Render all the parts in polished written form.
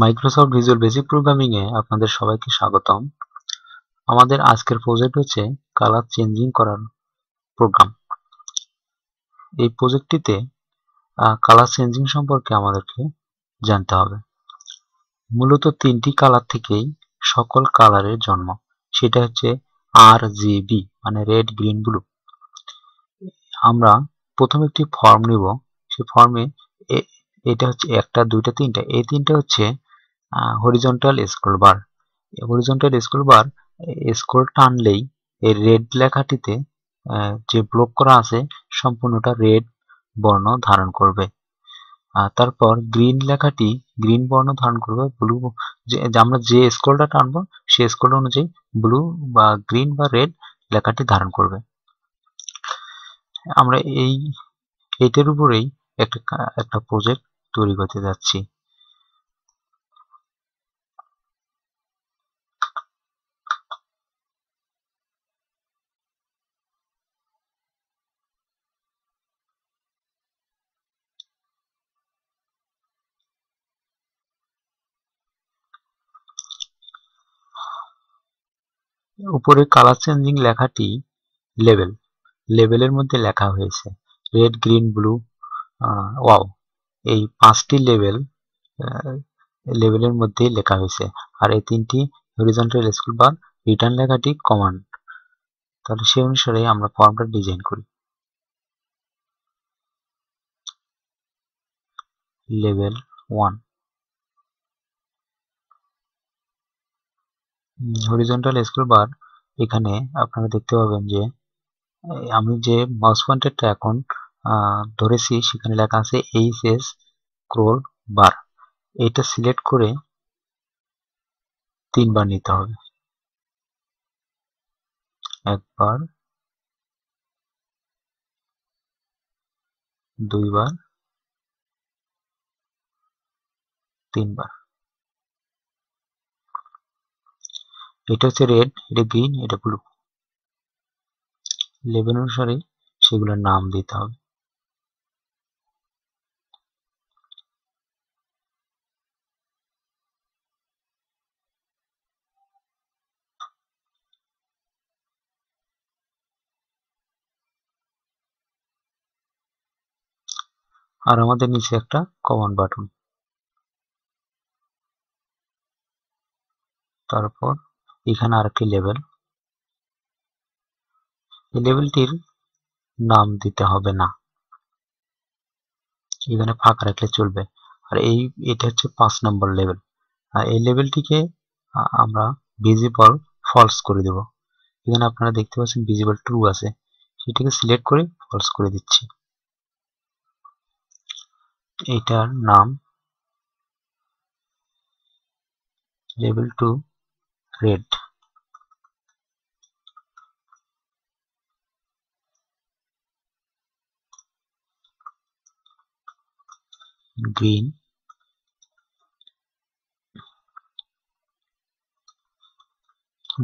Microsoft visual basic programming এ আপনাদের সবাইকে স্বাগতম। আমাদের আজকের প্রজেক্ট হচ্ছে কালার চেঞ্জিং করার প্রোগ্রাম। এই প্রজেক্টটিতে কালার চেঞ্জিং সম্পর্কে আমাদেরকে জানতে হবে। মূলত তিনটি কালার থেকেই সকল কালারের জন্ম, সেটা হচ্ছে RGB মানে রেড, গ্রিন, ব্লু। আমরা প্রথম একটি ফর্ম নিব, সেই ফর্মে এটা হচ্ছে একটা, দুইটা, তিনটা, এই তিনটা হচ্ছে horizontal scroll bar. Horizontal scroll bar scroll টানলেই এই রেড লেখাটিতে যে ব্লক করা আছে সম্পূর্ণটা রেড বর্ণ ধারণ করবে। তারপর গ্রিন লেখাটি গ্রিন বর্ণ ধারণ করবে। ব্লু যে আমরা যে স্ক্রলটা টানবো সেই স্ক্রল অনুযায়ী ব্লু বা গ্রিন বা রেড লেখাটি ধারণ করবে। আমরা এইটার উপরেই একটা প্রজেক্ট তৈরি করতে যাচ্ছি। উপরে কালার চেঞ্জিং লেখাটি লেবেলের মধ্যে লেখা হয়েছে রেড, গ্রিন, ব্লু। ওয়াও, এই 5টি লেবেলের মধ্যেই লেখা হয়েছে। আর এই তিনটি হরিজন্টাল স্ক্রল বার, রিটার্ন লেখাটি কমান্ড। তাহলে সেই অনুসারে আমরা ফর্মটা ডিজাইন করি। লেভেল 1 হরিজন্টাল স্ক্রল বার। এখানে আপনারা দেখতে পাবেন যে আমি যে মাউস পয়েন্টারটা এখন ধরেছি সেখানে লেখা আছে HS স্ক্রল বার। এটা সিলেক্ট করে 3বার নিতে হবে। একবার, দুইবার, 3বার। এটা হচ্ছে রেড, এটা গ্রিন, এটা ব্লু। লেভেল অনুসারে সেগুলোর নাম দিতে হবে। আর আমাদের নিচে একটা কমান্ড বাটন। তারপর এখানে আরেকটি লেভেল। এই লেভেলটির নাম দিতে হবে না, এখানে ফাঁকা রাখলে চলবে। আর এটা হচ্ছে 5 নম্বর লেভেল। আর এই লেভেলটিকে আমরা ভিজিবল ফলস করে দেব। এখানে আপনারা দেখতে পাচ্ছেন ভিজিবল ট্রু আছে, সেটাকে সিলেক্ট করে ফলস করে দিচ্ছি। এটার নাম লেভেল 2 রেড। Green,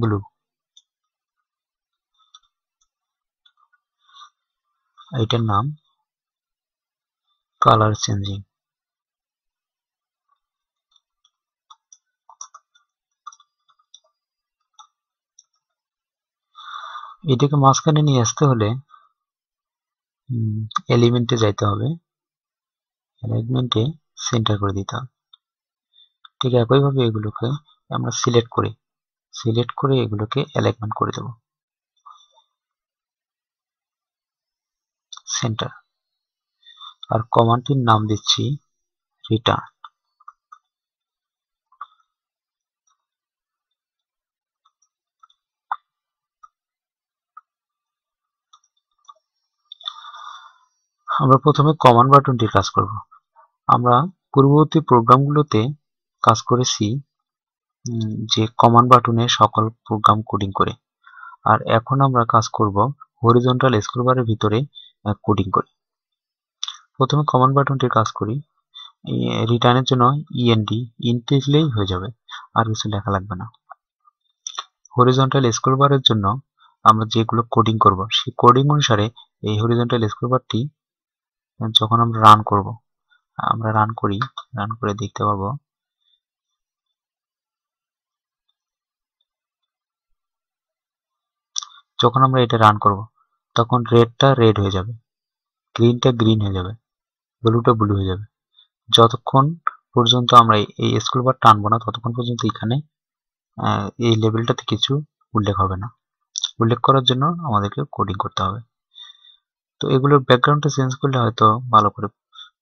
blue. এটার নাম কালার চেঞ্জিং। এটাকে মাঝখানে নিয়ে আসতে হলে এলিমেন্টে যাইতে হবে, এলিমেন্টে সেন্টার করে দিতে হবে। ঠিক একইভাবে এগুলোকে আমরা সিলেক্ট করে এগুলোকে অ্যালাইনমেন্ট করে দেব সেন্টার। আর কমান্ডটির নাম দিচ্ছি রিটার্ন। আমরা প্রথমে কমান্ড বাটনটির কাজ করব। আমরা পূর্ববর্তী প্রোগ্রামগুলোতে কাজ করেছি যে কমান্ড বাটনে সকল প্রোগ্রাম কোডিং করে। আর এখন আমরা কাজ করব হরিজন্টাল স্ক্রল বারের ভিতরে কোডিং করে। প্রথমে কমান্ড বাটনটির কাজ করি। রিটার্নের জন্য ইন্ট লিখলেই হয়ে যাবে, আর কিছু লেখা লাগবে না। হরিজন্টাল স্ক্রল বারের জন্য আমরা যেগুলো কোডিং করব সেই কোডিং অনুসারে এই হরিজন্টাল স্ক্রল বারটি যখন আমরা রান করব, আমরা রান করে দেখতে পাবো যখন আমরা এটা রান করব তখন রেডটা রেড হয়ে যাবে, গ্রিনটা গ্রিন হয়ে যাবে, ব্লুটা ব্লু হয়ে যাবে। যতক্ষণ পর্যন্ত আমরা এই স্ক্রল বার টানবো না ততক্ষণ পর্যন্ত এখানে এই লেভেলটাতে কিছু উল্লেখ হবে না। উল্লেখ করার জন্য আমাদেরকে কোডিং করতে হবে। তো এগুলোর ব্যাকগ্রাউন্ডটা চেঞ্জ করলে হয়তো ভালো করে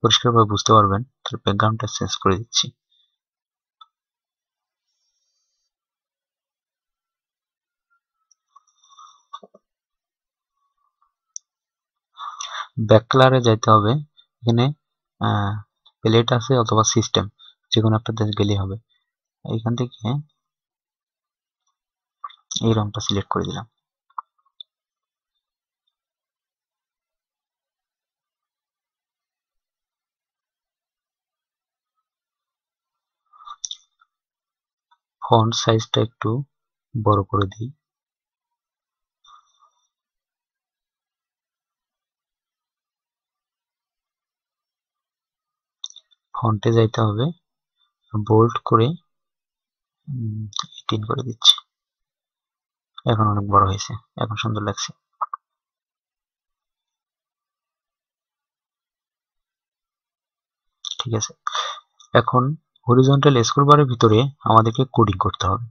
পরিষ্কারভাবে বুঝতে পারবেন। তাহলে ব্যাকগ্রাউন্ডটা চেঞ্জ করে দিচ্ছি। ব্যাক কালারে যাইতে হবে। এখানে প্লেট আছে অথবা সিস্টেম, যে কোনো একটা গেলেই হবে। এখান থেকে এই রংটা সিলেক্ট করে দিলাম। ফন্ট সাইজটা একটু বড় করে দিই। ফন্টে যাইতে হবে, বোল্ড করে 18 করে দিচ্ছি। এখন অনেক বড় হয়েছে, এখন সুন্দর লাগছে। ঠিক আছে, এখন হরিজন্টাল স্ক্রল বারের ভিতরে আমাদেরকে কোডিং করতে হবে।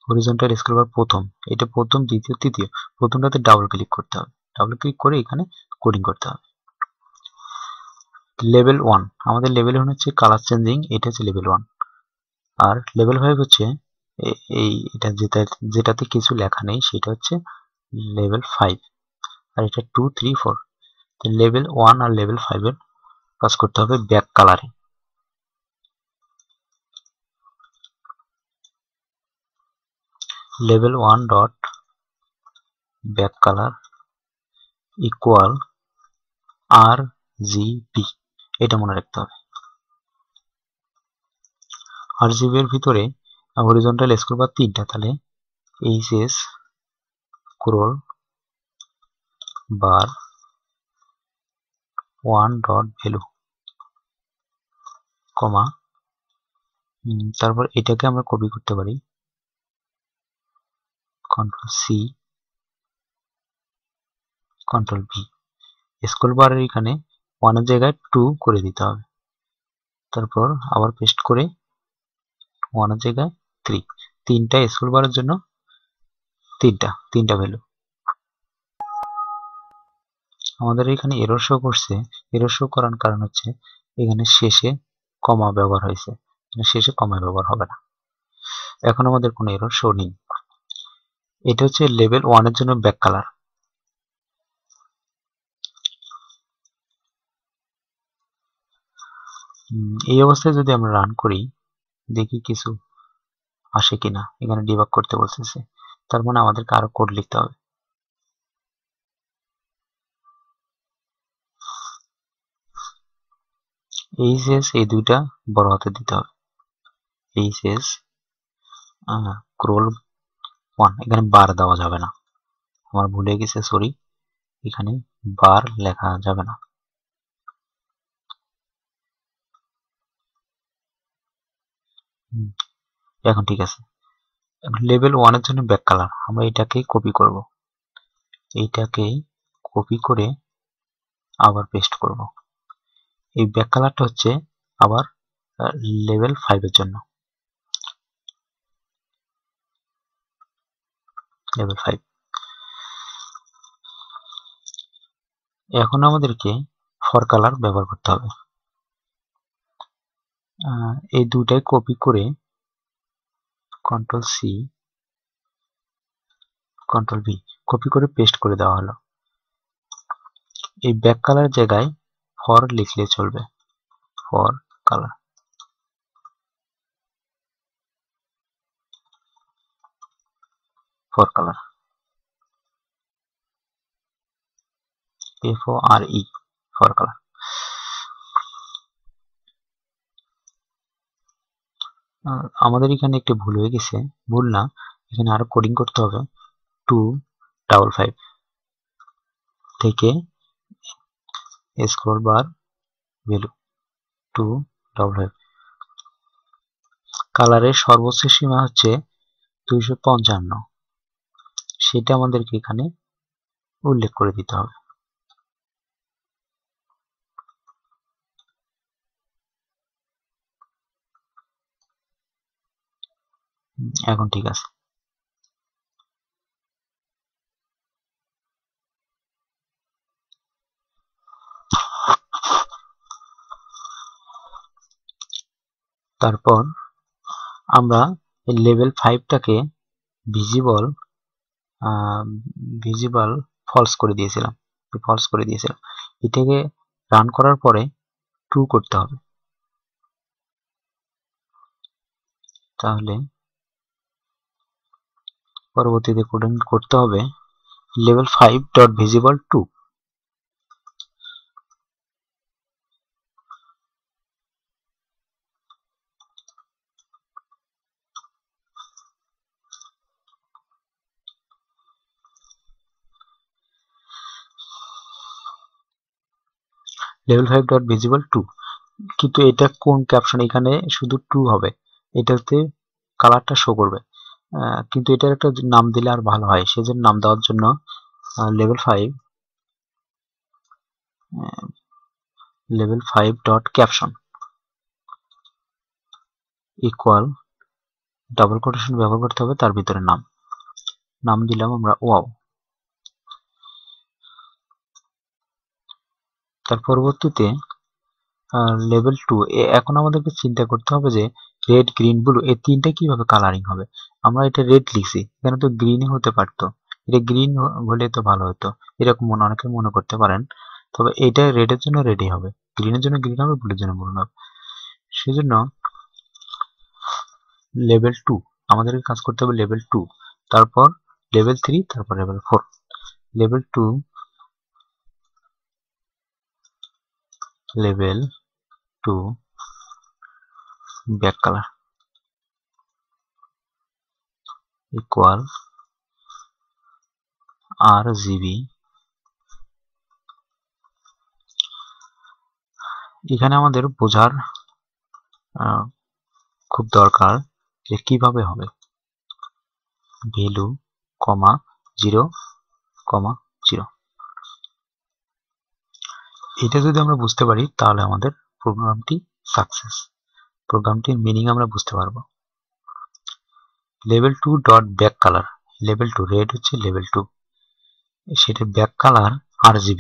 হরিজন্টাল স্ক্রল বার প্রথম, এটা প্রথম, দ্বিতীয়, তৃতীয়, প্রথমটাতে ডাবল ক্লিক করতে হবে। ডাবল ক্লিক করে এখানে কোডিং করতে হবে। লেভেল 1 আমাদের লেভেল হচ্ছে কালার চেঞ্জিং, এটা হচ্ছে লেভেল 1। আর লেভেল 5 হচ্ছে এটা যেটাতে কিছু লেখা নেই সেটা হচ্ছে লেভেল 5। আর এটা 2, 3, 4। লেভেল 1 আর লেভেল 5 এর কাজ করতে হবে ব্যাক কালারে। Level 1 dot back colour equal RGB, এটা মনে রাখতে হবে। RGB এর ভিতরে হরিজন্টাল স্ক্রল বার 3টা, তাহলে HS scroll bar 1 dot value, comma, তারপর এটাকে আমরা কপি করতে পারি, Ctrl+C Ctrl+V। স্ক্রল বারের এখানে 1 এর জায়গায় 2 করে দিতে হবে, তারপর আবার পেস্ট করে 1 এর জায়গায় 3। তিনটা স্ক্রল বারের জন্য তিনটা ভ্যালু। আমাদের এখানে এরর শো করছে। এরর শো করার কারণ হচ্ছে এখানে শেষে কমা ব্যবহার হয়েছে, শেষে কমা ব্যবহার হবে না। এখন আমাদের কোনো এরর শো নেই। এটা হচ্ছে লেভেল 1 এর জন্য ব্যাক কালার। এই অবস্থায় যদি আমরা রান করি, দেখি কিছু আসে কিনা। এখানে ডিবাগ করতে বলতেছে, তার মানে আমাদেরকে আরো কোড লিখতে হবে। HS এই দুইটা বড় হাতে দিতে হবে। HS স্ক্রল 1, এখানে বার দেওয়া যাবে না, আমার ভুলে গেছে, সরি। এখানে বার লেখা যাবে না। এখন ঠিক আছে। লেভেল 1 এর জন্য ব্যাক কালার আমরা এটাকে কপি করব, এইটাকে কপি করে আবার পেস্ট করব। এই ব্যাক কালারটা হচ্ছে আবার লেভেল 5 এর জন্য, লেভেল 5। এখন আমাদেরকে ফর কালার ব্যবহার করতে হবে। এই দুটাই কপি করে Ctrl+C Ctrl+V কপি করে পেস্ট করে দেওয়া হলো। এই ব্যাক কালার জায়গায় ফর লিখলে চলবে, for colour. For colour, FORE, for colour. আমাদের এখানে একটু ভুল হয়ে গেছে, ভুল না, এখানে আরো কোডিং করতে হবে। 255 থেকে স্ক্রল বার ভ্যালু 255। কালারের সর্বোচ্চ সীমা হচ্ছে 255, সেটা আমাদেরকে এখানে উল্লেখ করে দিতে হবে। এখন ঠিক আছে। তারপর আমরা এই লেভেল 5টাকে ভিজিবল ফলস করে দিয়েছিলাম। এটাকে রান করার পরে ট্রু করতে হবে। তাহলে পরবর্তীতে কোডিং করতে হবে level 5.visible2। level 5.visible2, কিন্তু এটা কোন ক্যাপশন? এখানে শুধু ট্রু হবে, এটাতে কালারটা শো করবে, কিন্তু এটার একটা নাম দিলে আর ভালো হয়। সেজন্য নাম দেওয়ার জন্য level 5 dot caption equal double quotation ব্যবহার করতে হবে, তার ভিতরে নাম দিলাম আমরা ওয়াও। তার পরবর্তীতে লেভেল 2 এখন আমাদেরকে চিন্তা করতে হবে যে রেড গ্রিন ব্লু এই তিনটা কিভাবে কালারিং হবে। আমরা এটা রেড লিখছি, এখানে তো গ্রিনই হতে পারতো, এটা গ্রিন হলে তো ভালো হতো, এরকম অনেকে মনে করতে পারেন। তবে এটা রেডের জন্য রেডই হবে, গ্রিনের জন্য গ্রিন হবে, ব্লুর জন্য ব্লু হবে। সেজন্য লেভেল 2 আমাদেরকে কাজ করতে হবে লেভেল 2, তারপর লেভেল 3, তারপর level 4। Level 2 back colour equal RGB। এখানে আমাদের বোঝার খুব দরকার যে কিভাবে হবে ভ্যালু, 0, 0। এটা যদি আমরা বুঝতে পারি তাহলে আমাদের প্রোগ্রামটি সাকসেস, প্রোগ্রামটির মিনিং আমরা বুঝতে পারবো। Level 2 dot back colour, level 2 red হচ্ছে লেভেল 2, সেটা back colour RGB।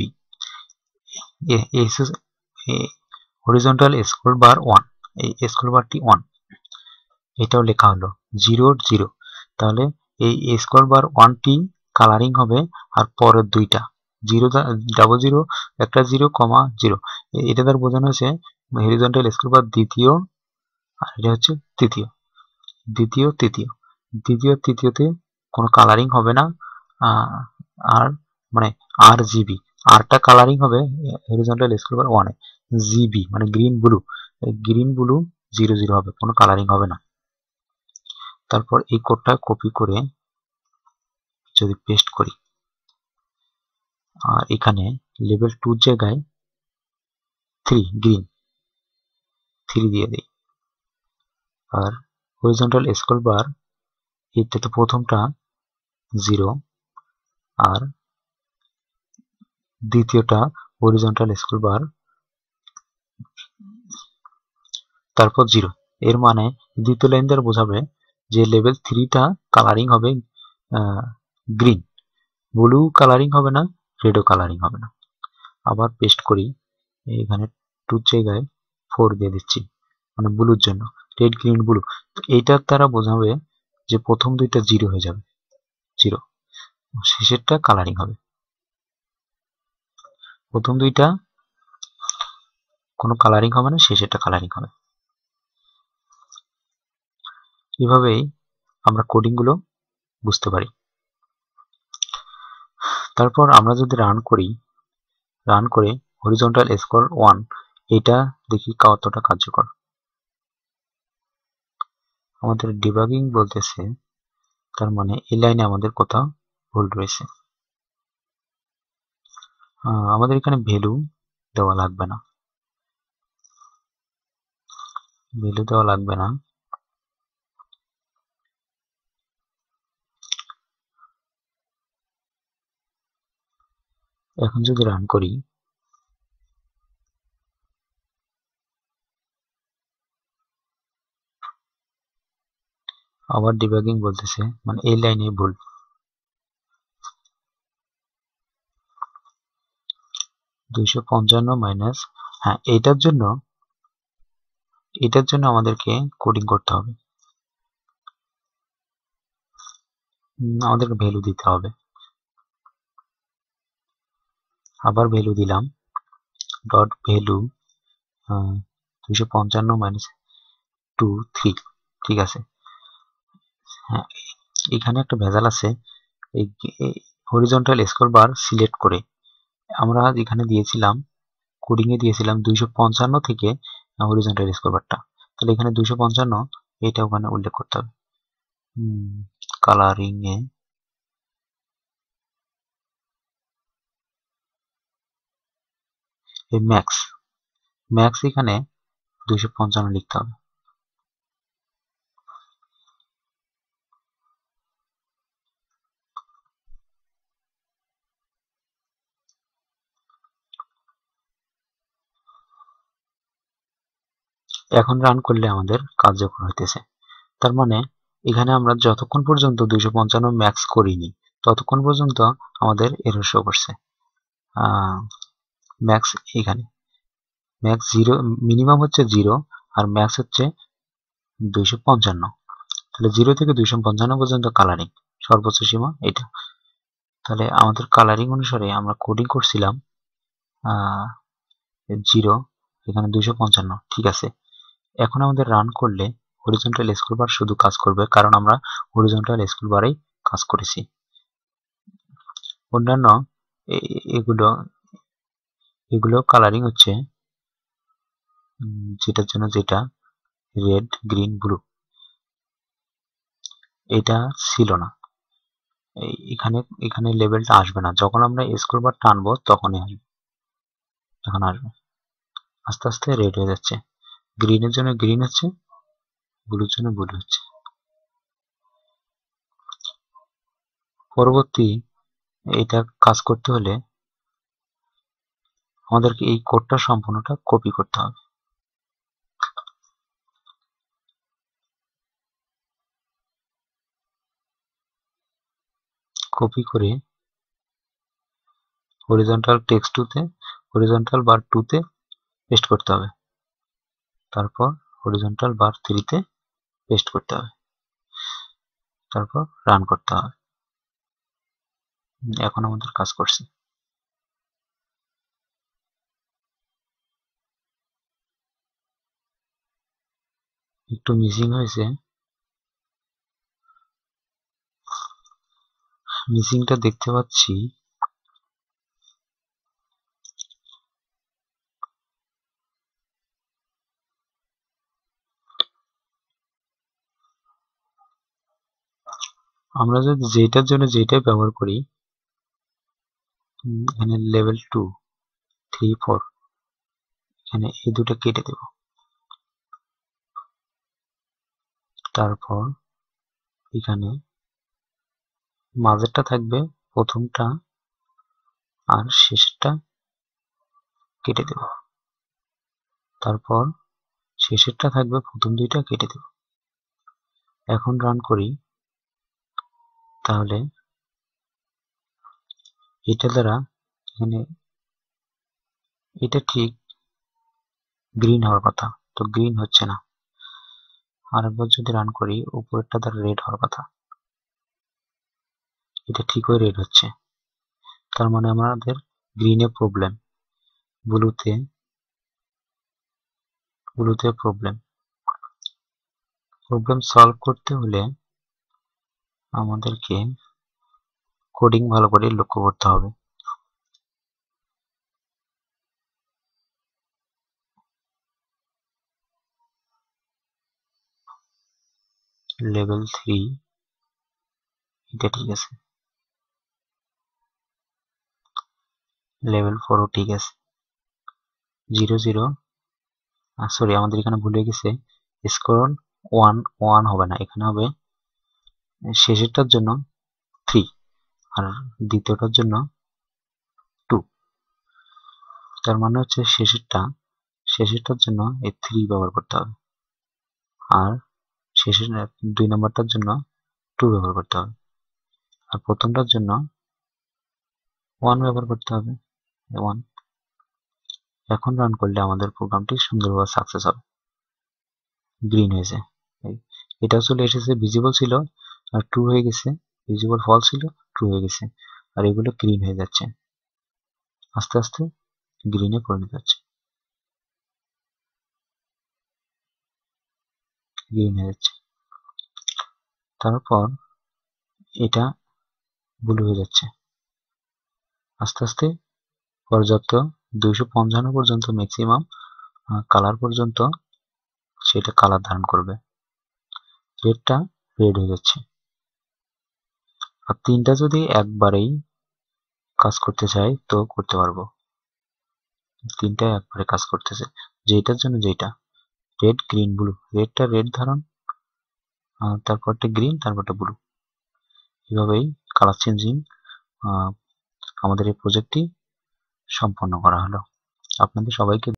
Horizontal scroll bar 1, এই স্ক্রল বারটি 1, এটাও লেখা হলো 0, 0। তাহলে এই স্ক্রল বার 1টি কালারিং হবে, আর পরের দুইটা 0, 00, একটা 0, 0, এটা দ্বারা বোঝানো হয়েছে হরিজন্টাল স্ক্রল বার দ্বিতীয়, আর এটা হচ্ছে তৃতীয়, তৃতীয়তে কোনো কালারিং হবে না, আর মানে RGB, আরটা কালারিং হবে হরিজন্টাল স্ক্রল বার 1 এ, জিবি মানে গ্রিন ব্লু, 0, 0 হবে, কোনো কালারিং হবে না। তারপর এই কোডটা কপি করে যদি পেস্ট করি, আর এখানে লেভেল 2 জায়গায় 3 গ্রিন 3 দিয়ে দেই, আর হরিজন্টাল স্ক্রল বার এটাতে প্রথমটা 0, আর দ্বিতীয়টা হরিজন্টাল স্ক্রল বার তারপর 0। এর মানে দ্বিতীয় লাইন দ্বারা বোঝাবে যে লেভেল 3টা কালারিং হবে গ্রিন, ব্লু কালারিং হবে না, রেডও কালারিং হবে না। আবার পেস্ট করি, এখানে 2 জায়গায় 4 দিয়ে দিচ্ছি, মানে ব্লুর জন্য, রেড গ্রিন ব্লু। এইটার দ্বারা বোঝাবে যে প্রথম দুইটা 0 হয়ে যাবে, 0, শেষেরটা কালারিং হবে। প্রথম দুইটা কোনো কালারিং হবে না, শেষেরটা কালারিং হবে। এভাবেই আমরা কোডিং গুলো বুঝতে পারি। তারপর আমরা যদি রান করে হরিজন্টাল স্ক্রল 1 এটা দেখি কতটা কার্যকর। আমাদের ডিবাগিং বলতেছে, তার মানে এই লাইনে আমাদের কোথাও ভুল রয়েছে। আমাদের এখানে ভ্যালু দেওয়া লাগবে না, এখন যদি রান করি, আবার ডিবাগিং বলতেছে, মানে এই লাইনে ভুল। -255 হ্যাঁ, এটার জন্য আমাদেরকে কোডিং করতে হবে, আমাদেরকে ভ্যালু দিতে হবে। আবার ভ্যালু দিলাম, ডট ভ্যালু 255 - 2 3, ঠিক আছে। হ্যাঁ, এখানে একটা ভেজাল আছে, এই হরিজন্টাল স্ক্রল বার সিলেক্ট করে আমরা এখানে দিয়েছিলাম, কোডিং এ দিয়েছিলাম 255 থেকে হরিজন্টাল স্ক্রল বারটা, তাহলে এখানে 255 এটা ওখানে উল্লেখ করতে হবে। কালারিং এ এই ম্যাক্স এখানে 255 লিখতে হবে। এখন রান করলে আমাদের কার্যকর হইতেছে। তার মানে এখানে আমরা যতক্ষণ পর্যন্ত 255 ম্যাক্স করিনি ততক্ষণ পর্যন্ত আমাদের এরর শো করছে। ম্যাক্স এখানে ম্যাক্স 0, মিনিমাম হচ্ছে 0 আর ম্যাক্স হচ্ছে 255, তাহলে 0 থেকে 255 পর্যন্ত কালারিং, সর্বোচ্চ সীমা এটা। তাহলে আমাদের কালারিং অনুসারে আমরা কোডিং করছিলাম 0, এখানে 255, ঠিক আছে। এখন আমাদের রান করলে হরিজন্টাল স্ক্রল বার শুধু কাজ করবে, কারণ আমরা হরিজন্টাল স্ক্রল বারেই কাজ করেছি। অন্যান্য এগুলো কালারিং হচ্ছে যেটার জন্য যেটা রেড, গ্রিন, ব্লু, এটা ছিল না। এখানে লেভেলটা আসবে না, যখন আমরা স্ক্রল বার টানবো তখনই আসবে। এখন আসবে, আস্তে আস্তে রেড হয়ে যাচ্ছে, গ্রিনের জন্য গ্রিন হচ্ছে, ব্লুর জন্য ব্লু হচ্ছে। পরবর্তী এটা কাজ করতে হলে আমাদেরকে এই কোডটা সম্পূর্ণটা কপি করতে হবে। কপি করে হরিজন্টাল টেক্সট 2 তে, হরিজন্টাল বার 2 তে পেস্ট করতে হবে, তারপর হরিজন্টাল বার 3 তে পেস্ট করতে হবে, তারপর রান করতে হবে। এখন আমাদের কাজ করছে। একটু মিসিং হয়েছে, মিসিংটা দেখতে পাচ্ছি। আমরা যদি যেটার জন্য যেটাই ব্যবহার করি, এখানে লেভেল 2, 3, 4, এখানে এই দুটো কেটে দেব, তারপর এখানে মাঝেরটা থাকবে প্রথমটা আর শেষেরটা কেটে দেব, তারপর শেষেরটা থাকবে প্রথম দুইটা কেটে দেব। এখন রান করি, তাহলে এটা দ্বারা এখানে এটা ঠিক গ্রিন হওয়ার কথা, তো গ্রিন হচ্ছে না। আরেকবার যদি রান করি, উপরেরটা দ্বারা রেড হওয়ার কথা, এটা ঠিকই রেড হচ্ছে। তার মানে আমাদের গ্রিনে প্রবলেম, ব্লুতে প্রবলেম সলভ করতে হলে আমাদেরকে কোডিং ভালো করে লক্ষ্য করতে হবে। লেভেল 3 এটা ঠিক আছে, লেভেল 4ও ঠিক আছে। 0 0, সরি আমাদের এখানে ভুলে গেছে, স্ক্রল 1 1 হবে না, এখানে হবে শেষেরটার জন্য 3 আর দ্বিতীয়টার জন্য 2। তার মানে হচ্ছে শেষেরটার জন্য এই 3 ব্যবহার করতে হবে, আর শেষের 2 নম্বরটার জন্য 2 ব্যবহার করতে হবে, আর প্রথমটার জন্য 1 ব্যবহার করতে হবে, 1। এখন রান করলে আমাদের প্রোগ্রামটি সুন্দরভাবে সাকসেস হবে। গ্রিন হয়েছে, এটাও চলে এসেছে, ভিজিবল ছিল আর ট্রু হয়ে গেছে, ভিজিবল ফলস ছিল ট্রু হয়ে গেছে, আর এগুলো গ্রিন হয়ে যাচ্ছে, আস্তে আস্তে গ্রিনে পরিণত হচ্ছে, গ্রিন হয়ে যাচ্ছে। তারপর এটা ব্লু হয়ে যাচ্ছে, আস্তে আস্তে পর্যাপ্ত 255 পর্যন্ত ম্যাক্সিমাম কালার পর্যন্ত সেটা কালার ধারণ করবে। রেডটা রেড হয়ে যাচ্ছে। আর 3টা যদি একবারেই কাজ করতে চাই তো করতে পারবো, 3টাই একবারে কাজ করতেছে, যেটার জন্য যেটা রেড গ্রিন ব্লু, রেডটা রেড ধারণ, তারপরটা গ্রিন, তারপরটা ব্লু। এভাবেই কালার চেঞ্জিং আমাদের এই প্রজেক্টটি সম্পন্ন করা হলো। আপনাদের সবাইকে